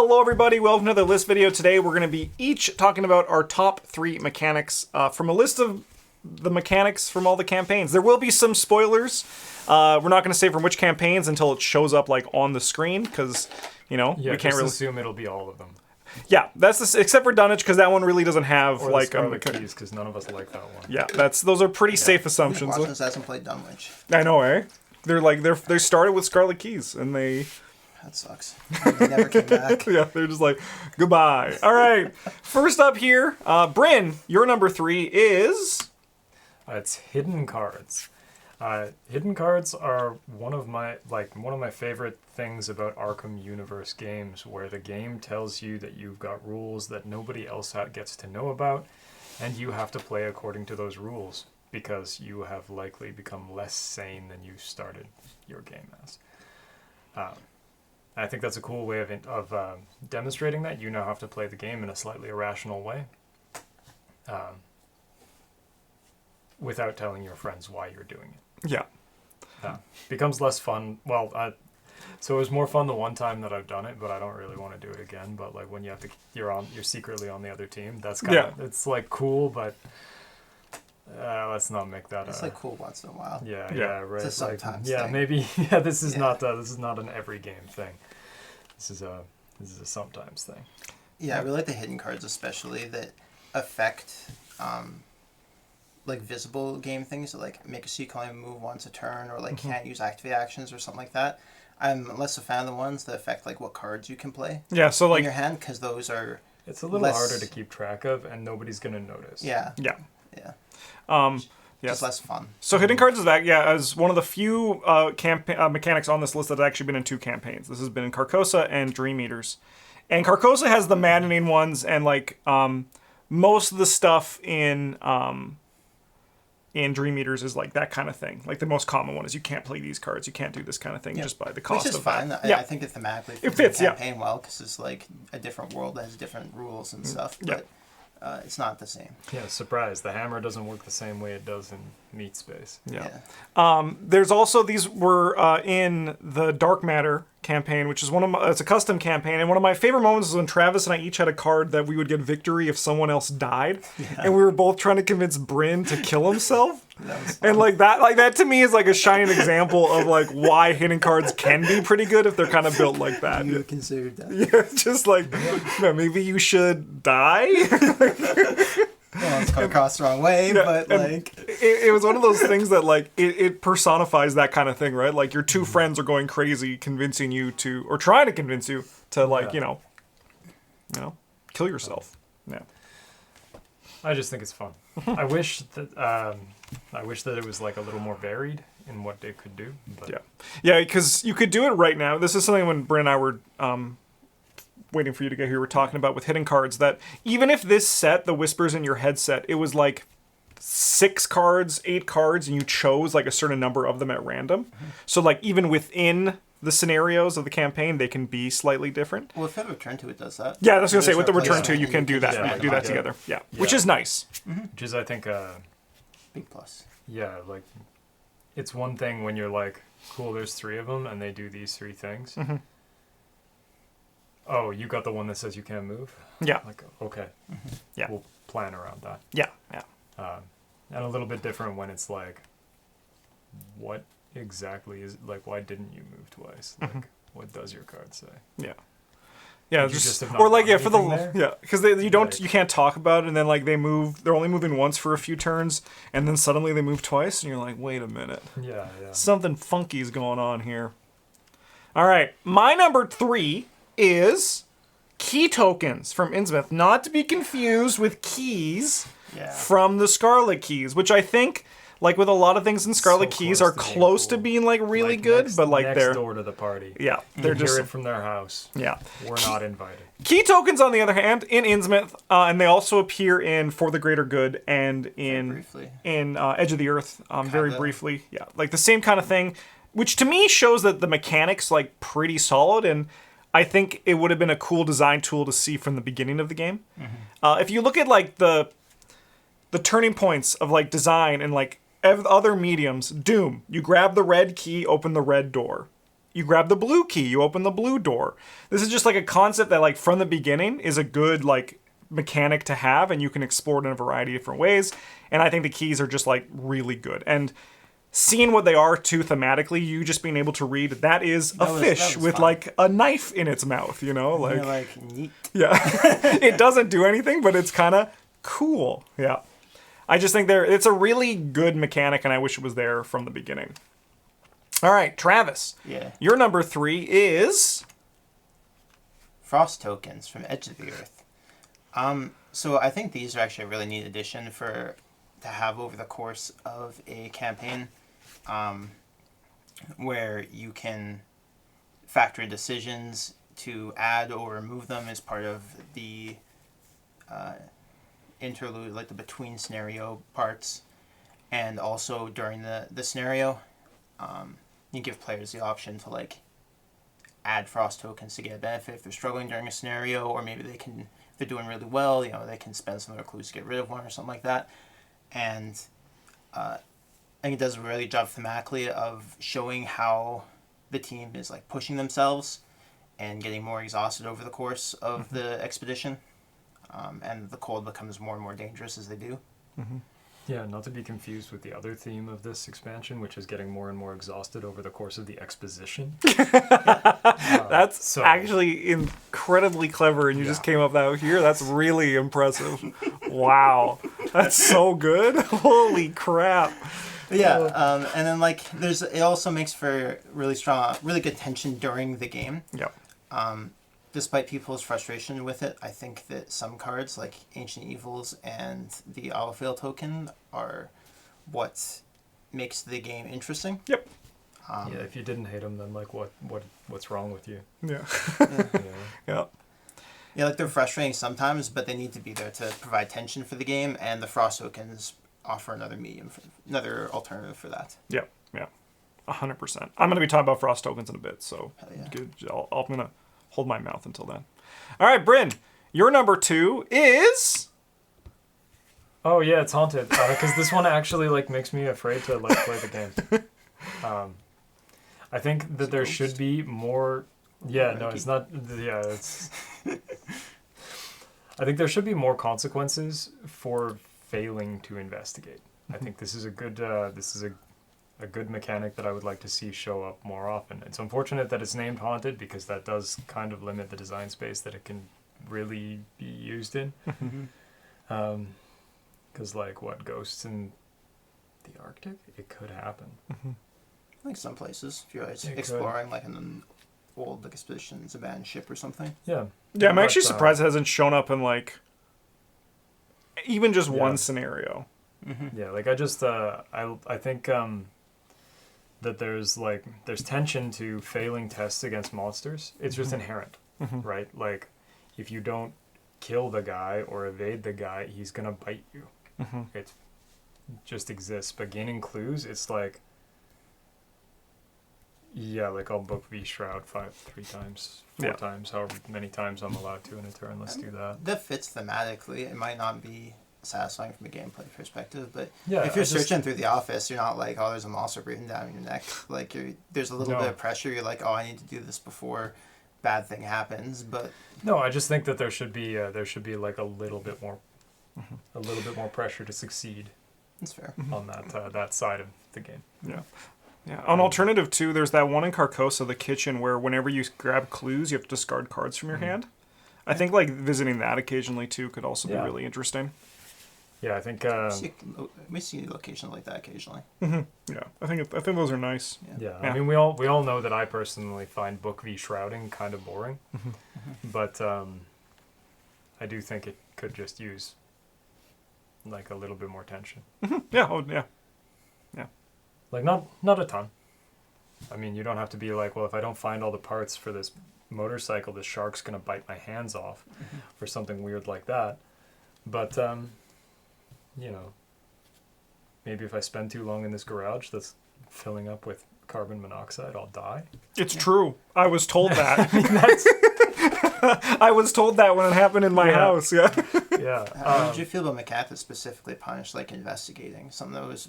Hello everybody, welcome to the list video. Today we're going to be each talking about our top 3 mechanics from a list of the mechanics from all the campaigns. There will be some spoilers. We're not going to say from which campaigns until it shows up like on the screen because, you know, we can't really assume it'll be all of them. Yeah, that's except for Dunwich because that one really doesn't have or like the Keys because none of us like that one. Yeah, those are pretty safe assumptions. Who hasn't played Dunwich? I know, eh? They started with Scarlet Keys and they. That sucks. They never came back. Yeah, they're just like, goodbye. All right. First up here, Bryn, your number 3 is... It's hidden cards. Hidden cards are one of my favorite things about Arkham universe games, where the game tells you that you've got rules that nobody else gets to know about, and you have to play according to those rules, because you have likely become less sane than you started your game as. I think that's a cool way of demonstrating that you now have to play the game in a slightly irrational way, without telling your friends why you're doing it. Yeah. Becomes less fun. Well, so it was more fun the one time that I've done it, but I don't really want to do it again. But like when you're secretly on the other team. That's kind of it's like cool, but let's not make that. It's like cool once in a while. Yeah, right. It's a sometimes thing. Maybe. Yeah, this is not an every game thing. This is a sometimes thing. Yeah, I really like the hidden cards, especially that affect like visible game things, so like make a C-coin move once a turn, or like can't use activate actions or something like that. I'm less a fan of the ones that affect like what cards you can play. Yeah, so like in your hand, because those are. It's a little harder to keep track of, and nobody's gonna notice. Yeah. Yeah. Yes. Just less fun. So hidden cards is back, as one of the few mechanics on this list that's actually been in 2 campaigns. This has been in Carcosa and Dream Eaters. And Carcosa has the maddening ones, and like most of the stuff in Dream Eaters is like that kind of thing. Like the most common one is you can't play these cards, you can't do this kind of thing just by the cost Which is of fine. that. I think it thematically fits the campaign well, because it's like a different world that has different rules and stuff. But it's not the same. Yeah, surprise. The hammer doesn't work the same way it does in Meat Space. Yeah. There's also, these were in the Dark Matter campaign, which is it's a custom campaign, and one of my favorite moments was when Travis and I each had a card that we would get victory if someone else died, and we were both trying to convince Bryn to kill himself. And like that to me is like a shining example of like why hidden cards can be pretty good if they're kind of built like that. You considered that. Yeah, just like maybe you should die. Well, it's going across the wrong way, but like... It was one of those things that, like, it personifies that kind of thing, right? Like, your 2 friends are going crazy convincing you to... Or trying to convince you to, like, you know, kill yourself. Yeah. I just think it's fun. I wish that it was, like, a little more varied in what they could do. But. Yeah, because you could do it right now. This is something when Bryn and I were... waiting for you to get here, we're talking about with hidden cards, that even if this set, the Whispers in Your Head set, it was like 6 cards, 8 cards, and you chose like a certain number of them at random. So like even within the scenarios of the campaign, they can be slightly different. Well, if you have a Return to, it does that. Yeah, I was going to say, with the Return to, you can do that. Do that together. Yeah. Which is nice. Which is, I think, big plus. Yeah, like, it's one thing when you're like, cool, there's 3 of them, and they do these 3 things. Oh, you got the one that says you can't move? Yeah. Like, okay. Yeah. We'll plan around that. Yeah. And a little bit different when it's like, what exactly is, like, why didn't you move twice? Like, what does your card say? Yeah. Yeah, just or like for the there? because you can't talk about it, and then like they're only moving once for a few turns, and then suddenly they move twice, and you're like, wait a minute, something funky's going on here. All right, my number 3 is key tokens from Innsmouth, not to be confused with keys from the Scarlet Keys, which I think, like with a lot of things in Scarlet Keys, are close to being like really good, but like they're next door to the party. Yeah, they're just hear it from their house. Yeah, we're not invited. Key tokens, on the other hand, in Innsmouth, and they also appear in For the Greater Good and in Edge of the Earth, very briefly. Yeah, like the same kind of thing, which to me shows that the mechanics like pretty solid, and I think it would have been a cool design tool to see from the beginning of the game. If you look at like the turning points of like design and like other mediums, Doom, you grab the red key, open the red door. you grab the blue key, you open the blue door. This is just like a concept that like from the beginning is a good like mechanic to have, and you can explore it in a variety of different ways. And I think the keys are just like really good. And seeing what they are too thematically, you just being able to read that is a fish with fun. like a knife in its mouth, you know, like, You're like neat. yeah, it doesn't do anything, but it's kind of cool. Yeah, I just think it's a really good mechanic, and I wish it was there from the beginning. All right, Travis. Yeah. Your number 3 is Frost tokens from Edge of the Earth. So I think these are actually a really neat addition to have over the course of a campaign, where you can factor in decisions to add or remove them as part of the interlude, like the between scenario parts, and also during the scenario, you give players the option to like add frost tokens to get a benefit if they're struggling during a scenario, or maybe they can, if they're doing really well, you know, they can spend some of their clues to get rid of one or something like that. And I think it does a really good job thematically of showing how the team is like pushing themselves and getting more exhausted over the course of the expedition, and the cold becomes more and more dangerous as they do. Yeah, not to be confused with the other theme of this expansion, which is getting more and more exhausted over the course of the exposition. That's actually incredibly clever, and you just came up out here. That's really impressive. Wow, that's so good. Holy crap. Yeah, and then like it also makes for really good tension during the game. Yep. Despite people's frustration with it, I think that some cards like Ancient Evils and the Autofail token are what makes the game interesting. Yep. Yeah, if you didn't hate them, then like what's wrong with you? Yeah. Yeah. Yeah, like they're frustrating sometimes, but they need to be there to provide tension for the game, and the Frost tokens offer another alternative for that. Yep. Yeah. 100%. I'm going to be talking about frost tokens in a bit, so good. I'm going to hold my mouth until then. All right, Bryn, your number 2 is... Oh yeah, it's Haunted, because this one actually like makes me afraid to like play the game. I think that there should be more. Yeah, no, it's not. Yeah, it's. I think there should be more consequences for failing to investigate. I think this is a good. This is a good mechanic that I would like to see show up more often. It's unfortunate that it's named Haunted, because that does kind of limit the design space that it can really be used in. Because like what, ghosts in the Arctic? It could happen. Like some places, if you're exploring like in an old expedition's abandoned ship or something. Yeah. Yeah, I'm actually surprised it hasn't shown up in like even just one scenario. Yeah, like I just I think that there's tension to failing tests against monsters. It's just inherent, right? Like if you don't kill the guy or evade the guy, he's gonna bite you. It just exists. But gaining clues, it's like, yeah, like I'll book V Shroud 4 times, however many times I'm allowed to in a turn. Let's do that. That fits thematically. It might not be satisfying from a gameplay perspective, but yeah, if you're searching through the office, you're not like, oh, there's a monster breathing down your neck. Like there's a little bit of pressure. You're like, oh, I need to do this before bad thing happens. But no, I just think that there should be like a little bit more pressure to succeed. That's fair. On that side of the game. Yeah. Yeah. On alternative 2, there's that one in Carcosa, the kitchen, where whenever you grab clues, you have to discard cards from your hand. I think like visiting that occasionally too could also be really interesting. Yeah, I think we see locations like that occasionally. Yeah, I think those are nice. Yeah. I mean we all know that I personally find book V shrouding kind of boring, but I do think it could just use like a little bit more tension. Yeah. Oh yeah. Yeah. Like not a ton. I mean, you don't have to be like, well, if I don't find all the parts for this motorcycle, the shark's gonna bite my hands off, or something weird like that. But you know, maybe if I spend too long in this garage that's filling up with carbon monoxide, I'll die. It's true. I was told that. I was told that when it happened in my house. Yeah. Yeah. How did you feel about McCath specifically punished like investigating? Some of those,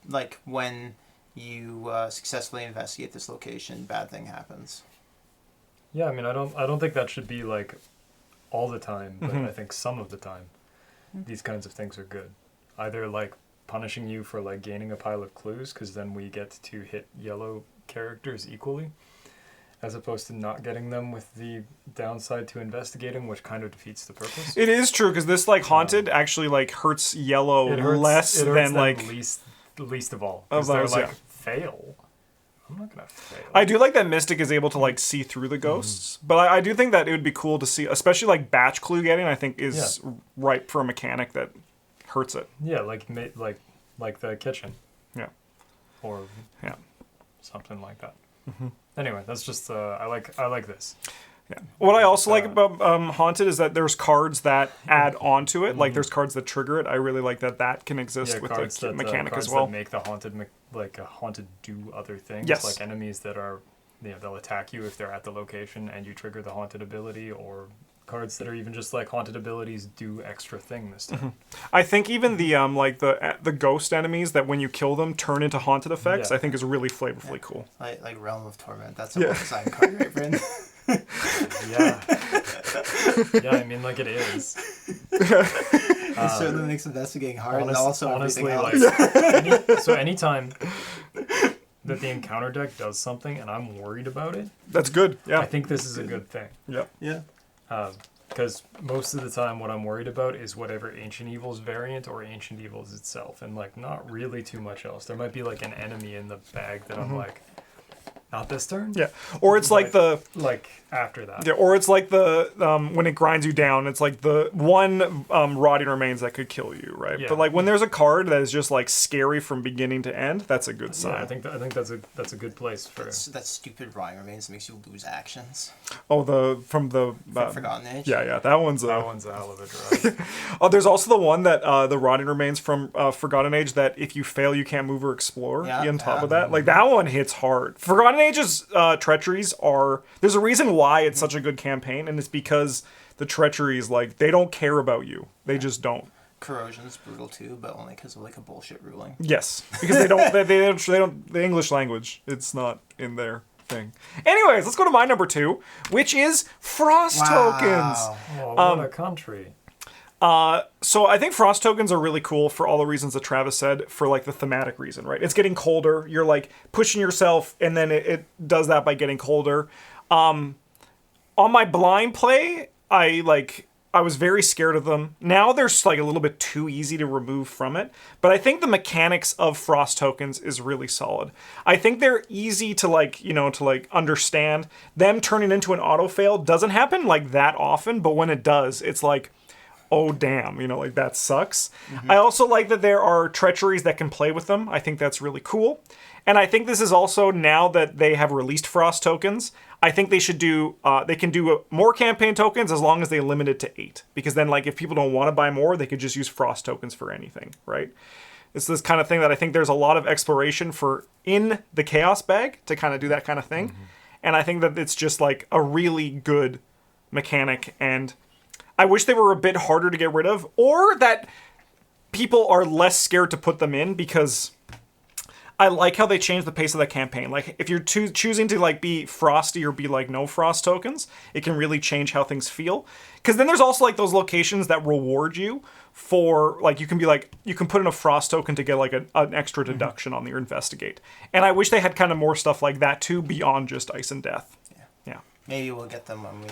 like when you successfully investigate this location, bad thing happens. Yeah, I mean, I don't think that should be like all the time, but I think some of the time, these kinds of things are good. Either like punishing you for like gaining a pile of clues, because then we get to hit yellow characters equally, as opposed to not getting them with the downside to investigating, which kind of defeats the purpose. It is true, because this like haunted actually like hurts yellow less than like least of all, because they're like fail. I'm not gonna fail. I do like that Mystic is able to like see through the ghosts, but I do think that it would be cool to see, especially like batch clue getting. I think is ripe for a mechanic that hurts it. Yeah, like the kitchen. Yeah. Or something like that. Anyway, that's just I like this. Yeah. What I also like about Haunted is that there's cards that add onto it. Like there's cards that trigger it. I really like that can exist with the mechanic as well. That make the haunted like a haunted do other things. Yes. Like enemies that are, they'll attack you if they're at the location and you trigger the haunted ability, or cards that are even just like haunted abilities do extra thing this time. I think even the like the ghost enemies that when you kill them turn into haunted effects, I think is really flavorfully cool. Like Realm of Torment. That's a well-designed card, right, Bryn? Yeah, I mean, like, it is. It certainly makes investigating hard, and also honestly, everything else. like, so anytime that the encounter deck does something and I'm worried about it, that's good. Yeah, I think this is a good thing. Yeah. Because most of the time what I'm worried about is whatever Ancient Evils variant or Ancient Evils itself, and like not really too much else. There might be like an enemy in the bag that I'm like, not this turn? Yeah. Or it's like like after that. Yeah, or it's like the when it grinds you down, it's like the one rotting remains that could kill you, right? Yeah. But like when there's a card that is just like scary from beginning to end, that's a good sign. Yeah, I think that's a good place for that stupid rotting remains that makes you lose actions. Oh, from Forgotten Age. Yeah, that one's a hell of a drug. Oh, there's also the one that the rotting remains from Forgotten Age that if you fail you can't move or explore. On top of that, like that one hits hard. Forgotten Age's treacheries are there's a reason why it's such a good campaign, and it's because the treacheries, like, they don't care about you. They just don't. Corrosion's brutal too, but only because of like a bullshit ruling. Yes, because they don't the English language. It's not in their thing. Anyways, let's go to my number 2, which is Frost tokens. Oh, what a country. So I think Frost tokens are really cool for all the reasons that Travis said, for like the thematic reason, right? It's getting colder. You're like pushing yourself, and then it does that by getting colder. On my blind play, I was very scared of them. Now they're like a little bit too easy to remove from it, but I think the mechanics of Frost tokens is really solid. I think they're easy to understand. Them turning into an auto fail doesn't happen like that often, but when it does, it's like, oh damn, like that sucks. I also like that there are treacheries that can play with them. I think that's really cool. And I think this is also, now that they have released Frost tokens, I think they should do, they can do more campaign tokens as long as they limit it to 8. Because then, like, if people don't want to buy more, they could just use Frost tokens for anything, right? It's this kind of thing that I think there's a lot of exploration for in the Chaos bag to kind of do that kind of thing. And I think that it's just, like, a really good mechanic. And I wish they were a bit harder to get rid of, or that people are less scared to put them in, because I like how they changed the pace of the campaign. Like, if you're choosing to like be frosty or be like no frost tokens, it can really change how things feel. Because then there's also like those locations that reward you for, like, you can be like, you can put in a frost token to get like an extra deduction on your investigate. And I wish they had kind of more stuff like that too, beyond just ice and death. Yeah. Maybe we'll get them when we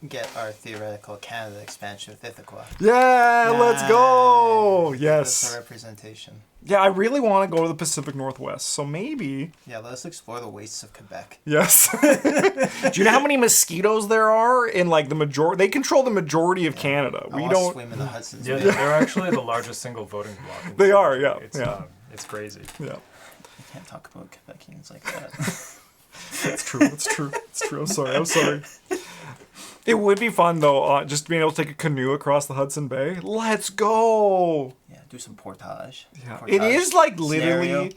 get our theoretical Canada expansion with Ithaca. Yeah, let's go. Yes. That's our representation. Yeah, I really want to go to the Pacific Northwest, so maybe. Yeah, let's explore the wastes of Quebec. Yes. Do you know how many mosquitoes there are in like the majority? They control the majority of Canada. We don't swim in the Hudson's Bay. Yeah, they're actually the largest single voting bloc. They are, yeah. It's crazy. Yeah. You can't talk about Quebecians like that. It's true. It's true. It's true. I'm sorry. It would be fun though, just being able to take a canoe across the Hudson Bay. Let's go. Yeah, do some portage. Yeah, it is like literally.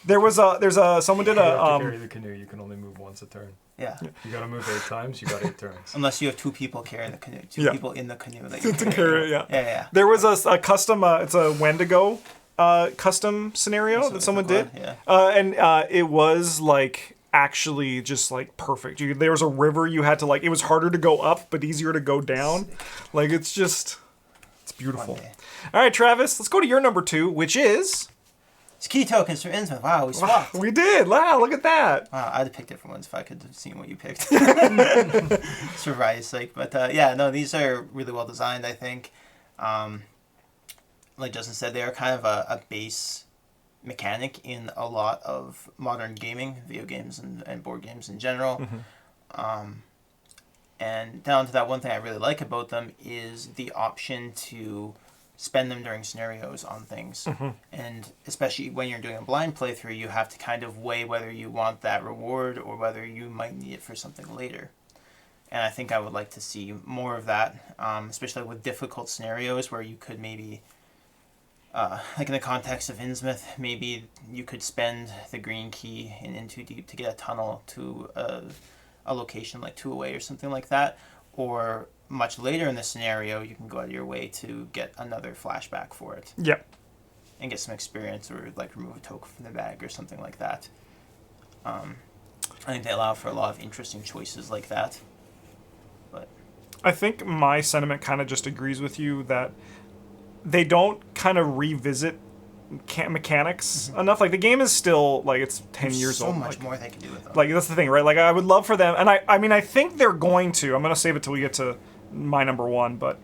Scenario. Someone did to carry the canoe, you can only move once a turn. Yeah. You gotta move 8 times. You got 8 turns. Unless you have 2 people carrying the canoe, 2 people in the canoe that you to carry it. Yeah. Yeah. There was a custom. It's a Wendigo custom scenario that someone did. Yeah. And it was like actually just like perfect. There was a river you had to like. It was harder to go up, but easier to go down. Sick. Like it's beautiful. All right, Travis, let's go to your number 2, which is. It's key tokens from Innsmouth. Wow, we swapped. We did. Wow, look at that. Wow, I'd have picked different ones if I could have seen what you picked. For variety's sake. But yeah, no, these are really well designed, I think. Like Justin said, they are kind of a base mechanic in a lot of modern gaming, video games and board games in general. And down to that one thing I really like about them is the option to spend them during scenarios on things. And especially when you're doing a blind playthrough, you have to kind of weigh whether you want that reward or whether you might need it for something later. And I think I would like to see more of that, especially with difficult scenarios where you could maybe, like in the context of Innsmouth, maybe you could spend the green key in In Too Deep to get a tunnel to a location like 2 Away or something like that. Or much later in the scenario, you can go out of your way to get another flashback for it. Yep. And get some experience or like remove a token from the bag or something like that. I think they allow for a lot of interesting choices like that. But I think my sentiment kind of just agrees with you that they don't kind of revisit mechanics enough. Like the game is still like it's 10 years old. So much like, more they can do with them. Like that's the thing, right? Like I would love for them, and I mean I think they're going to. I'm gonna save it till we get to my number 1, but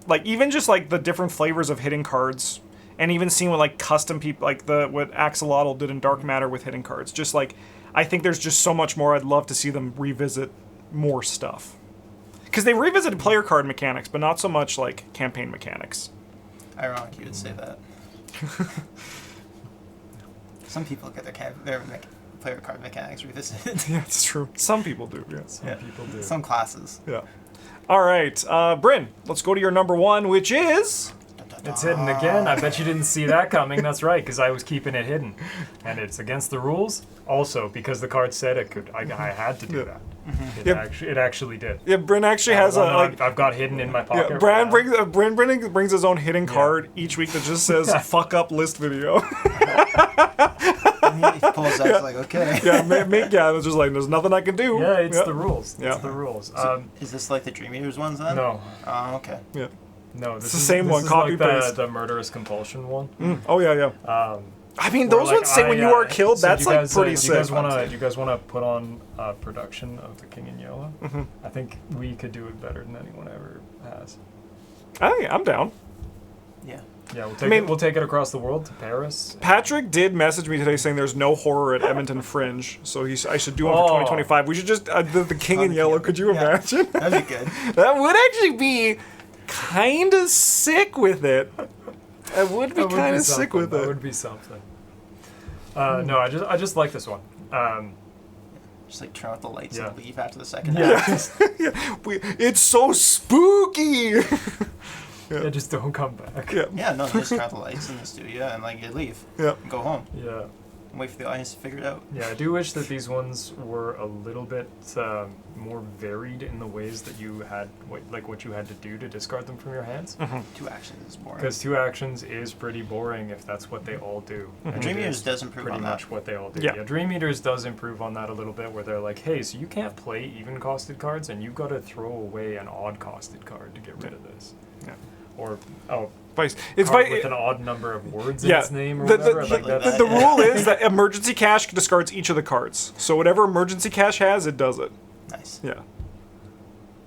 like even just like the different flavors of hidden cards, and even seeing what like custom people like what Axolotl did in Dark Matter with hidden cards. Just like I think there's just so much more. I'd love to see them revisit more stuff because they revisited player card mechanics, but not so much like campaign mechanics. Ironic you would say that. Some people get their player card mechanics revisited. Yeah, it's true. Some people do. Yeah. Some people do. Some classes. Yeah. All right, Bryn, let's go to your number 1, which is. It's hidden again. I bet you didn't see that coming. That's right, because I was keeping it hidden, and it's against the rules. Also, because the card said it could, I had to do that. It actually did. Yeah, Bryn actually has I've got hidden in my pocket. Yeah, Bryn brings his own hidden card each week that just says "fuck up list video." And he pulls out like, okay. Yeah, it's just like there's nothing I can do. Yeah, it's the rules. It's the rules. So is this like the Dream Eaters ones then? No. Oh, okay. Yeah. No, It's the same one. Copy paste. The murderous compulsion one. Oh yeah. I mean, those like, ones say when you are killed. So that's like pretty do sick. you guys want to put on a production of the King in Yellow? I think we could do it better than anyone ever has. I'm down. Yeah. Yeah, we'll take it across the world to Paris. Patrick did message me today saying there's no horror at Edmonton Fringe, so I should do one for 2025. We should just the King in Yellow. Could you imagine? That'd be good. That would actually be kind of sick with it. I would be kind of sick with it. That would be something. No, I just like this one. Just like turn out the lights and leave after the second Yeah. half. It's so spooky. Yeah, just don't come back. Yeah, no, you just turn out the lights in the studio and like you leave. Yeah. And go home. Yeah. And wait for the audience to figure it out. Yeah, I do wish that these ones were a little bit more varied in the ways that you had, what you had to do to discard them from your hands. 2 actions is boring. Because 2 actions is pretty boring if that's what they all do. And Dream it Eaters is does improve pretty on much that. what they all do. Yeah. Yeah, Dream Eaters does improve on that a little bit, where they're like, hey, so you can't play even costed cards, and you've got to throw away an odd costed card to get rid of this. Yeah. Or It's card with an odd number of words in its name or whatever. The rule is that emergency cache discards each of the cards. So whatever emergency cache has, it does it. Nice. Yeah.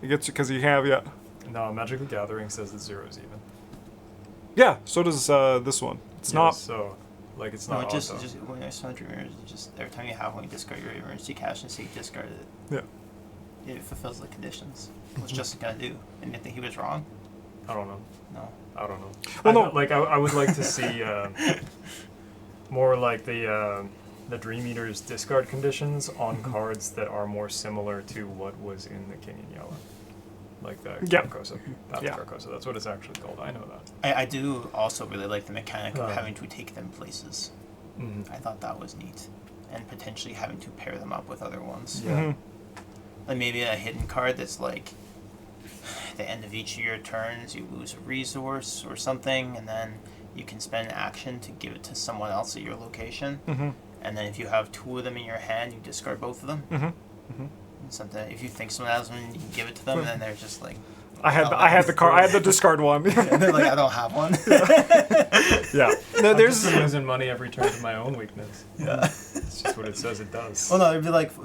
It gets because you have No, Magic the Gathering says it's zeros even. Yeah. So does this one. It's not. So, like, it's No, not. just when I saw Dream Eaters, just every time you have one, you discard your emergency cache and say you discarded it. Yeah. It fulfills the conditions. What's Justin gonna do? Admit that he was wrong? I don't know. No. I don't know. Well, I would like to see more like the Dream Eater's discard conditions on cards that are more similar to what was in the King in Yellow. Like the Carcosa. Carcosa. That's what it's actually called. I know that. I do also really like the mechanic of having to take them places. I thought that was neat. And potentially having to pair them up with other ones. Yeah. Like maybe a hidden card that's like, at the end of each of your turns, you lose a resource or something, and then you can spend an action to give it to someone else at your location. And then if you have 2 of them in your hand, you discard both of them. Something, if you think someone has one, you can give it to them, and then they're just like, I had the discard one. and they're like, I don't have one. Yeah. No, there's losing money every turn to my own weakness. Yeah. It's just what it says it does. Well, no,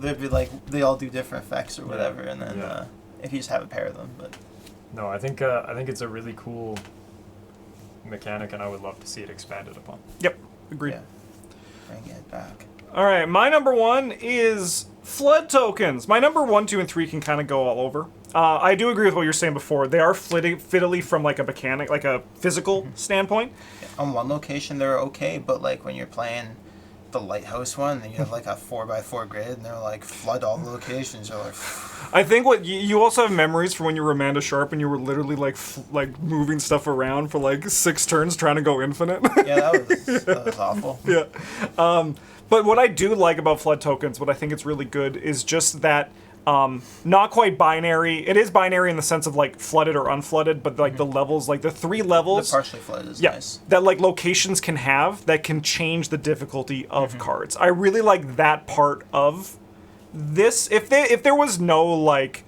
they'd be like they all do different effects or whatever, and then if you just have a pair of them, but. No, I think it's a really cool mechanic, and I would love to see it expanded upon. Yep. Agreed. Yeah. Bring it back. All right, my number 1 is flood tokens. My number 1, 2, and 3 can kind of go all over. I do agree with what you were saying before. They are fiddly from like a mechanic, like a physical standpoint. Yeah, on one location, they're okay, but like when you're playing the lighthouse one, and you have like a 4x4 grid, and they're like flood all the locations. You're like. I think what you also have memories from when you were Amanda Sharp and you were literally like moving stuff around for like 6 turns trying to go infinite. Yeah, that was awful. Yeah. But what I do like about flood tokens, what I think it's really good, is just that not quite binary. It is binary in the sense of like flooded or unflooded, but like the levels, like the 3 levels. The partially flooded is nice. That like locations can have that can change the difficulty of cards. I really like that part of this. If there was no like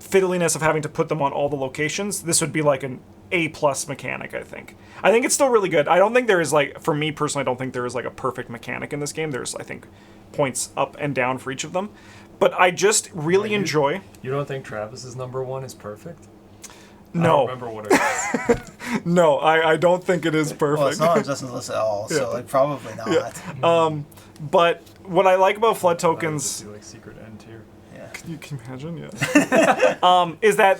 fiddliness of having to put them on all the locations, this would be like an A+ mechanic, I think. I think it's still really good. I don't think there is like, for me personally, I don't think there is like a perfect mechanic in this game. There's, I think, points up and down for each of them. But I just really enjoy... You don't think Travis's number 1 is perfect? No. I don't remember what it is. No, I don't think it is perfect. Well, it's not on Justin's list at all, so like probably not. Yeah. But what I like about flood tokens... Like secret end tier. Can you imagine? Yeah. Is that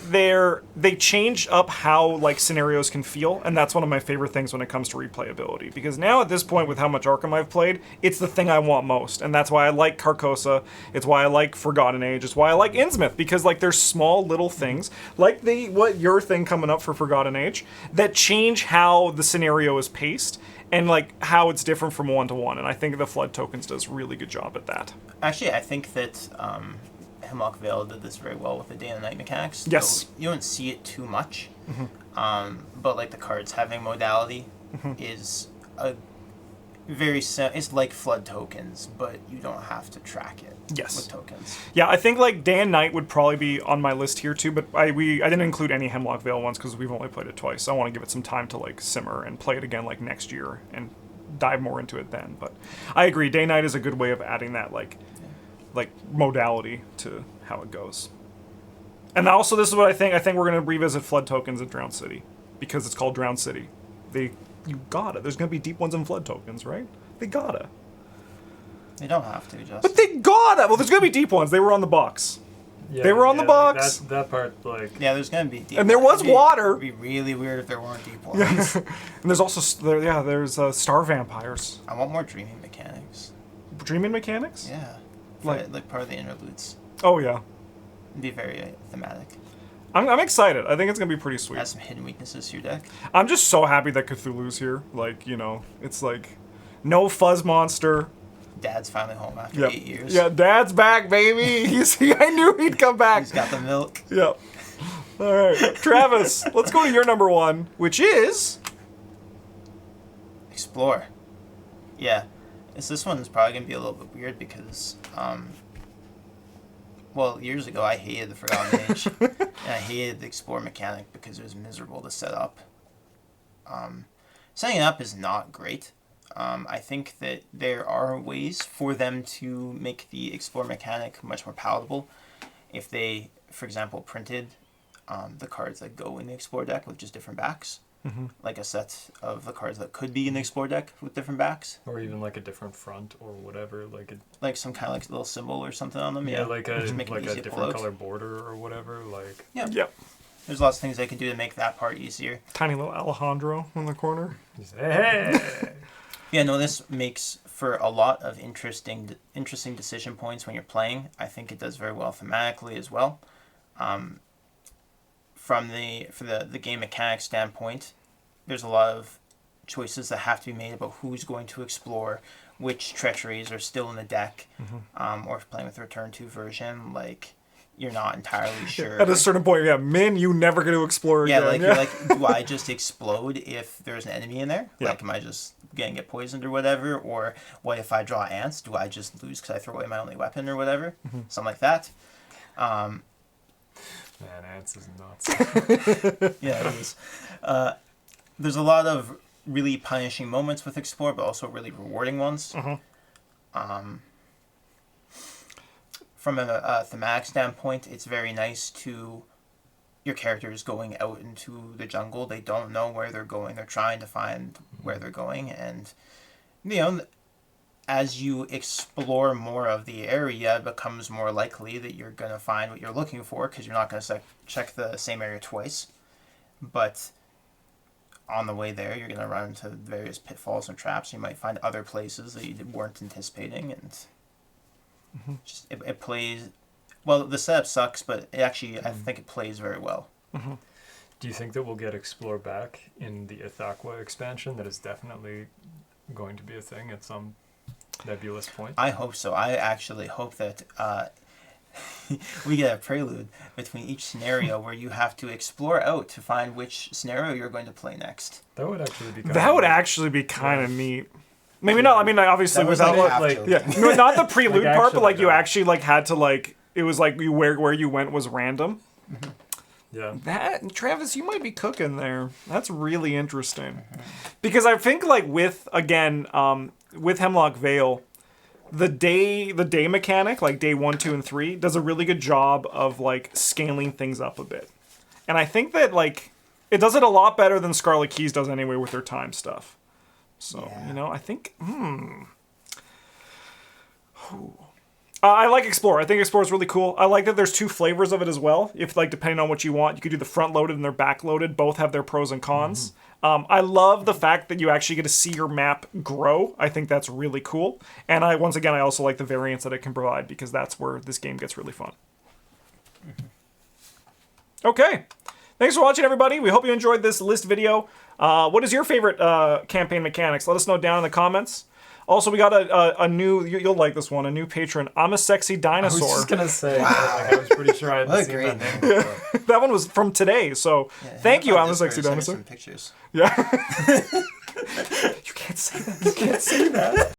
they change up how like scenarios can feel, and that's one of my favorite things when it comes to replayability. Because now at this point, with how much Arkham I've played, it's the thing I want most, and that's why I like Carcosa. It's why I like Forgotten Age. It's why I like Innsmouth, because like there's small little things like your thing coming up for Forgotten Age that change how the scenario is paced and like how it's different from 1 to 1. And I think the flood tokens does a really good job at that. Actually, I think that. Hemlock Vale did this very well with the day and night mechanics. Yes. So you don't see it too much, but like the cards having modality is a very it's like flood tokens, but you don't have to track it. Yes. With tokens. Yeah, I think like day and night would probably be on my list here too, but I didn't include any Hemlock Vale ones because we've only played it twice. So I want to give it some time to like simmer and play it again like next year and dive more into it then. But I agree, day night is a good way of adding that like modality to how it goes. And also this is what I think we're going to revisit flood tokens at Drowned City because it's called Drowned City. You gotta. There's going to be deep ones in flood tokens, right? They gotta. They don't have to, Justin. But they gotta! Well, there's going to be deep ones. They were on the box. Yeah, they were on the box. Like that part, like... Yeah, there's going to be deep and there was water. It'd be really weird if there weren't deep ones. Yeah. And there's also, there's star vampires. I want more dreaming mechanics. Dreaming mechanics? Yeah. Like part of the interludes. Oh, yeah. It'd be very thematic. I'm excited. I think it's going to be pretty sweet. Add some hidden weaknesses to your deck. I'm just so happy that Cthulhu's here. Like, it's like, no fuzz monster. Dad's finally home after 8 years. Yeah, Dad's back, baby. I knew he'd come back. He's got the milk. Yep. All right. Travis, let's go to your number 1, which is... Explore. Yeah. This one is probably going to be a little bit weird because, years ago I hated the Forgotten Age, and I hated the Explore mechanic because it was miserable to set up. Setting it up is not great. I think that there are ways for them to make the Explore mechanic much more palatable. If they, for example, printed the cards that go in the Explore deck with just different backs. Like a set of the cards that could be in the Explore deck with different backs. Or even like a different front or whatever. Like some kind of like little symbol or something on them. Yeah, like a different float. color border or whatever. Like Yep. There's lots of things they can do to make that part easier. Tiny little Alejandro in the corner. Hey! Yeah, no, this makes for a lot of interesting decision points when you're playing. I think it does very well thematically as well. For the game mechanics standpoint, there's a lot of choices that have to be made about who's going to explore, which treacheries are still in the deck, or if playing with the Return to version, like you're not entirely sure. At a certain point, yeah, Min, you never get to explore again. Like you're like, do I just explode if there's an enemy in there? Like, am I just gonna get poisoned or whatever? Or what if I draw ants? Do I just lose because I throw away my only weapon or whatever? Something like that. Man, ants is nuts. Yeah, it is. There's a lot of really punishing moments with Explore, but also really rewarding ones. From a thematic standpoint, it's very nice to your characters going out into the jungle. They don't know where they're going. They're trying to find where they're going. And, as you explore more of the area, it becomes more likely that you're going to find what you're looking for because you're not going to check the same area twice. But on the way there, you're going to run into various pitfalls and traps. You might find other places that you weren't anticipating, and just it plays well. The setup sucks, but I think it plays very well. Do you think that we'll get Explore back in the Ithaqua expansion? That is definitely going to be a thing at some nebulous point. I hope so. I actually hope that we get a prelude between each scenario where you have to explore out to find which scenario you're going to play next. That would actually be kind of neat. Maybe not. I mean, obviously without no, not the prelude part, but like you actually like had to like it was like where you went was random. Yeah. That Travis, you might be cooking there. That's really interesting. Because I think like with Hemlock Vale, the day mechanic, like day 1, 2, and 3, does a really good job of like scaling things up a bit. And I think that like it does it a lot better than Scarlet Keys does anyway with their time stuff. So, I think I like Explore. I think Explore is really cool. I like that there's 2 flavors of it as well. If like depending on what you want, you could do the front loaded and they're back loaded. Both have their pros and cons. I love the fact that you actually get to see your map grow. I think that's really cool. And I also like the variance that it can provide because that's where this game gets really fun. Okay. Thanks for watching, everybody. We hope you enjoyed this list video. What is your favorite campaign mechanics? Let us know down in the comments. Also, we got a new, you'll like this one, a new patron. I'm a Sexy Dinosaur. I was just going to say, I was pretty sure I hadn't seen that name before. That one was from today, so thank you, I'm a Sexy Dinosaur. Some pictures. Yeah. You can't say that. You can't say that.